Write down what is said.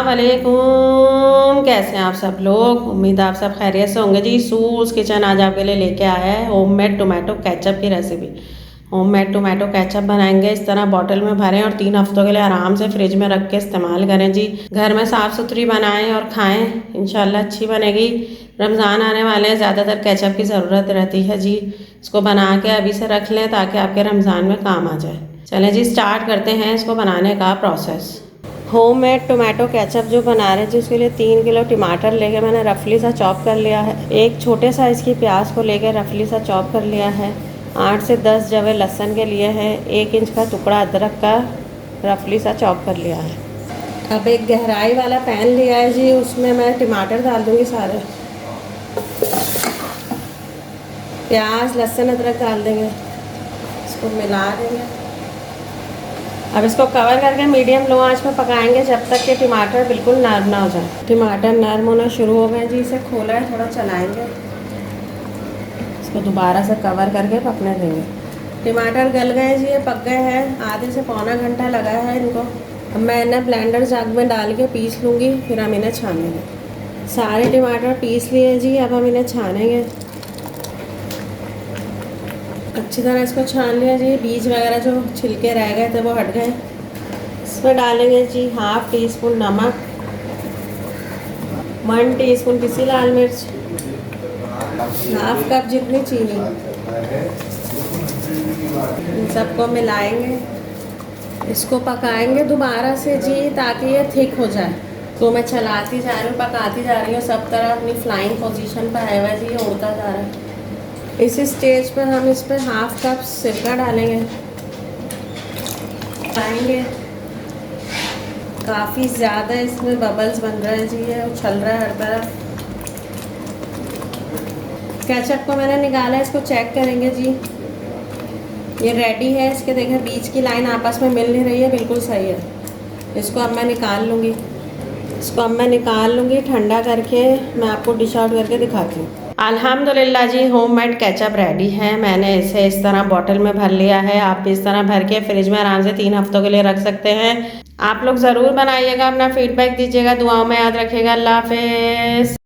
अस्सलामुअलैकुम, कैसे हैं आप सब लोग। उम्मीद आप सब खैरियत से होंगे जी। सूल्स किचन आज आपके लिए लेके आया है होममेड टोमेटो केचप की रेसिपी। होममेड टोमेटो केचप बनाएंगे। इस तरह बॉटल में भरें और 3 हफ्तों के लिए आराम से फ्रिज में रख के इस्तेमाल करें जी। घर में साफ़ सुथरी बनाएं और खाएं, इंशाल्लाह अच्छी बनेगी। रमज़ान आने वाले हैं, ज़्यादातर केचप की ज़रूरत रहती है जी। इसको बना के अभी से रख लें ताकि आपके रमज़ान में काम आ जाए। चलें जी, स्टार्ट करते हैं इसको बनाने का प्रोसेस। होममेड टोमेटो केचप जो बना रहे हैं जी, उसके लिए 3 किलो टमाटर लेके मैंने रफली सा चॉप कर लिया है। एक छोटे साइज़ की प्याज को लेकर रफली सा चॉप कर लिया है। 8 से 10 जवे लहसुन के लिए है। 1 इंच का टुकड़ा अदरक का रफली सा चॉप कर लिया है। अब एक गहराई वाला पैन लिया है जी, उसमें मैं टमाटर डाल दूँगी सारे। प्याज लहसुन अदरक डाल देंगे, इसको मिला देंगे। अब इसको कवर करके मीडियम लो आंच में पकाएंगे जब तक कि टमाटर बिल्कुल नरम ना हो जाए। टमाटर नरम होना शुरू हो गए जी, इसे खोला है, थोड़ा चलाएंगे। इसको दोबारा से कवर करके पकने देंगे। टमाटर गल गए जी, ये पक गए हैं। आधे से पौना घंटा लगा है इनको। अब मैं इन्हें ब्लेंडर जाग में डाल के पीस लूँगी, फिर हम इन्हें छानेंगे। सारे टमाटर पीस लिए जी, अब हम इन्हें छानेंगे। अच्छी तरह इसको छान लिया जी। बीज वगैरह जो छिलके रह गए थे वो हट गए। इसमें डालेंगे जी 1/2 टीस्पून नमक, 1 टीस्पून पिसी लाल मिर्च, 1/2 कप जितनी चीनी। इन सबको मिलाएंगे, इसको पकाएंगे दोबारा से जी ताकि ये थिक हो जाए। तो मैं चलाती जा रही हूँ, पकाती जा रही हूँ, सब तरह अपनी फ्लाइंग पोजीशन पर आया हुआ है जी, ये उड़ता जा रहा है। इस स्टेज पर हम इस पर 1/2 कप सिरका डालेंगे। डालेंगे काफ़ी ज़्यादा इसमें बबल्स बन रहे हैं जी, ये उछल रहा है हर तरफ। केचप को मैंने निकाला है, इसको चेक करेंगे जी। ये रेडी है। इसके देखें बीच की लाइन आपस में मिल नहीं रही है, बिल्कुल सही है। इसको अब मैं निकाल लूँगी। ठंडा करके मैं आपको डिश आउट करके दिखाती हूँ। अल्हम्दुलिल्लाह जी, होममेड केचप रेडी है। मैंने इसे इस तरह बॉटल में भर लिया है। आप इस तरह भर के फ्रिज में आराम से 3 हफ्तों के लिए रख सकते हैं। आप लोग ज़रूर बनाइएगा, अपना फीडबैक दीजिएगा, दुआओं में याद रखिएगा। अल्लाह हाफिज़।